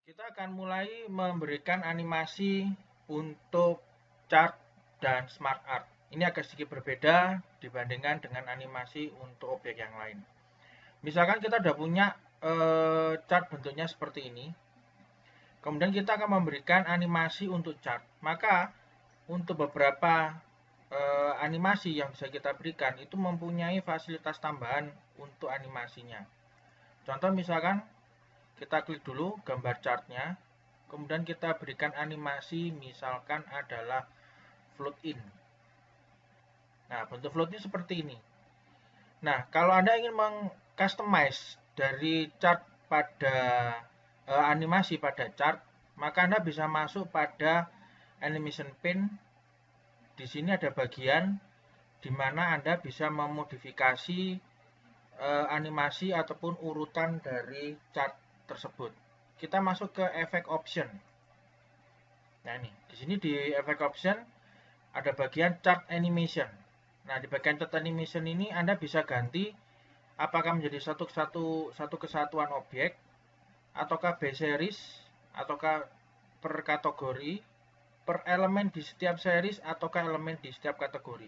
Kita akan mulai memberikan animasi untuk chart dan smart art. Ini agak sedikit berbeda dibandingkan dengan animasi untuk objek yang lain. Misalkan kita sudah punya chart bentuknya seperti ini. Kemudian kita akan memberikan animasi untuk chart. Maka untuk beberapa animasi yang bisa kita berikan itu mempunyai fasilitas tambahan untuk animasinya. Contoh misalkan kita klik dulu gambar chartnya, kemudian kita berikan animasi misalkan adalah float in. Nah, bentuk floatnya seperti ini. Nah, kalau Anda ingin mengcustomize dari chart pada animasi pada chart, maka Anda bisa masuk pada animation pane. Di sini ada bagian di mana Anda bisa memodifikasi animasi ataupun urutan dari chart tersebut. Kita masuk ke effect option. Nah, ini di sini di effect option ada bagian chart animation. Nah, di bagian chart animation ini Anda bisa ganti apakah menjadi satu kesatuan objek, ataukah B series, ataukah per kategori, per elemen di setiap series, ataukah elemen di setiap kategori.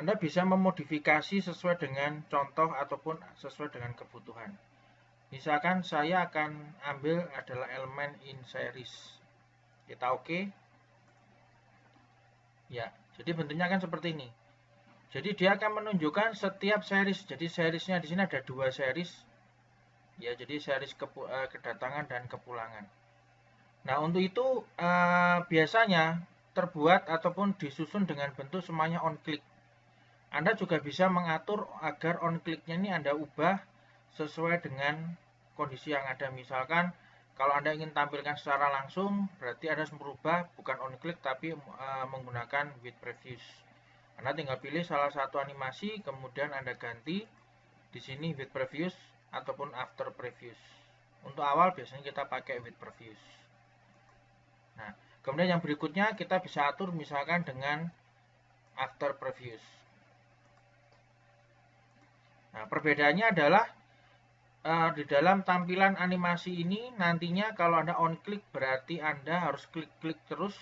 Anda bisa memodifikasi sesuai dengan contoh ataupun sesuai dengan kebutuhan. Misalkan saya akan ambil adalah elemen in series. Kita oke. Ya, jadi bentuknya kan seperti ini. Jadi dia akan menunjukkan setiap series. Jadi seriesnya di sini ada 2 series. Ya, jadi series kedatangan dan kepulangan. Nah, untuk itu biasanya terbuat ataupun disusun dengan bentuk semuanya on click. Anda juga bisa mengatur agar on click-nya ini Anda ubah sesuai dengan kondisi yang ada. Misalkan kalau Anda ingin tampilkan secara langsung, berarti Anda harus merubah bukan on click tapi menggunakan with previews. Anda tinggal pilih salah satu animasi, kemudian Anda ganti di sini with previews ataupun after previews. Untuk awal biasanya kita pakai with previews. Nah, kemudian yang berikutnya kita bisa atur misalkan dengan after previews. Nah, perbedaannya adalah di dalam tampilan animasi ini nantinya kalau Anda on click berarti Anda harus klik-klik terus,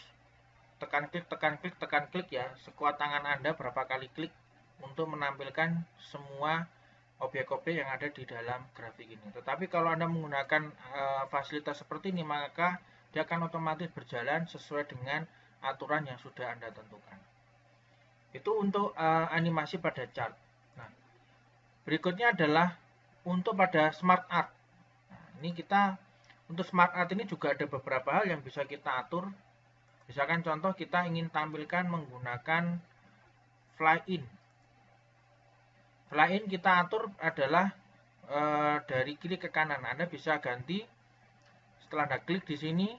tekan klik, tekan klik, tekan klik ya, sekuat tangan Anda berapa kali klik untuk menampilkan semua objek-objek yang ada di dalam grafik ini. Tetapi kalau Anda menggunakan fasilitas seperti ini maka dia akan otomatis berjalan sesuai dengan aturan yang sudah Anda tentukan. Itu untuk animasi pada chart. Nah, berikutnya adalah untuk pada smart art. Nah, ini kita untuk smart art ini juga ada beberapa hal yang bisa kita atur. Misalkan contoh kita ingin tampilkan menggunakan fly in. Fly in kita atur adalah dari kiri ke kanan. Anda bisa ganti setelah Anda klik di sini,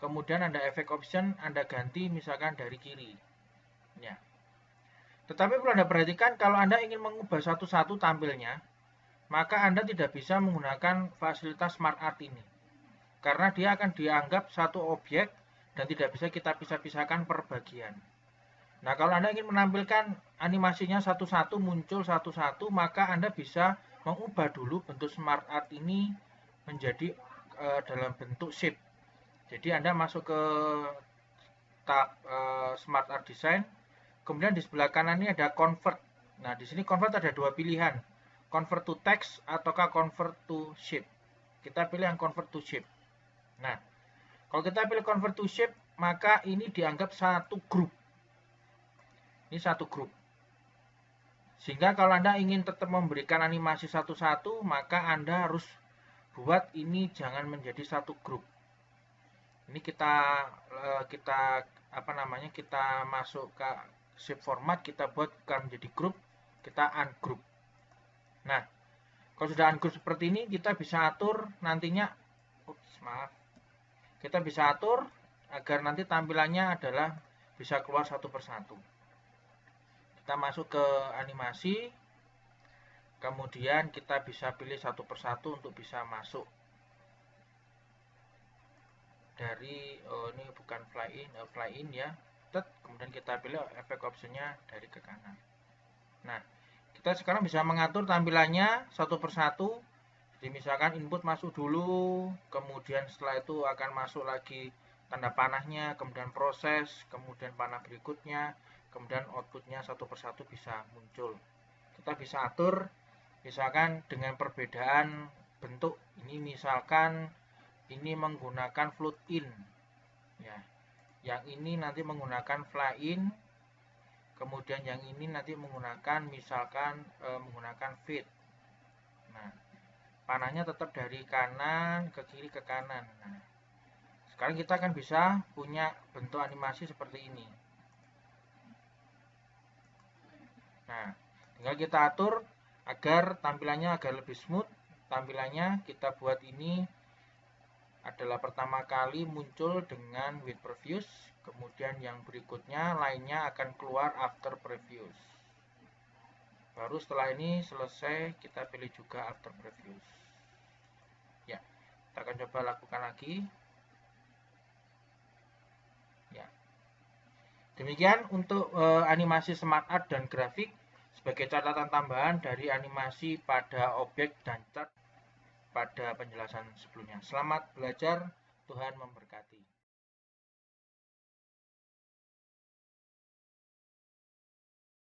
kemudian Anda effect option, Anda ganti misalkan dari kiri. Ya. Tetapi perlu Anda perhatikan kalau Anda ingin mengubah satu-satu tampilnya, maka Anda tidak bisa menggunakan fasilitas smart art ini. Karena dia akan dianggap satu objek dan tidak bisa kita pisah-pisahkan per bagian. Nah, kalau Anda ingin menampilkan animasinya satu-satu muncul satu-satu, maka Anda bisa mengubah dulu bentuk smart art ini menjadi dalam bentuk shape. Jadi Anda masuk ke tab smart art design, kemudian di sebelah kanan ini ada convert. Nah, di sini convert ada dua pilihan, convert to text ataukah convert to shape. Kita pilih yang convert to shape. Nah, kalau kita pilih convert to shape, maka ini dianggap satu grup. Ini satu grup. Sehingga kalau Anda ingin tetap memberikan animasi satu-satu, maka Anda harus buat ini jangan menjadi satu grup. Ini kita apa namanya? Kita masuk ke shape format, kita buat bukan menjadi grup, kita ungroup. Nah, kalau sudah ungroup seperti ini, kita bisa atur nantinya kita bisa atur agar nanti tampilannya adalah bisa keluar satu persatu. Kita masuk ke animasi, kemudian kita bisa pilih satu persatu untuk bisa masuk dari ini bukan fly in ya. Kemudian kita pilih effect optionnya dari ke kanan. Nah, kita sekarang bisa mengatur tampilannya satu persatu Jadi misalkan input masuk dulu, kemudian setelah itu akan masuk lagi tanda panahnya, kemudian proses, kemudian panah berikutnya, kemudian outputnya satu persatu bisa muncul. Kita bisa atur misalkan dengan perbedaan bentuk. Ini misalkan ini menggunakan float in, ya. Yang ini nanti menggunakan fly in, kemudian yang ini nanti menggunakan misalkan menggunakan feed. Nah, panahnya tetap dari kanan ke kiri ke kanan. Nah, sekarang kita akan bisa punya bentuk animasi seperti ini. Nah, tinggal kita atur agar tampilannya agar lebih smooth. Tampilannya kita buat ini adalah pertama kali muncul dengan with previews, kemudian yang berikutnya lainnya akan keluar after previews. Baru setelah ini selesai kita pilih juga after previews. Ya, kita akan coba lakukan lagi. Ya. Demikian untuk animasi smart art dan grafik sebagai catatan tambahan dari animasi pada objek dan chart pada penjelasan sebelumnya. Selamat belajar, Tuhan memberkati.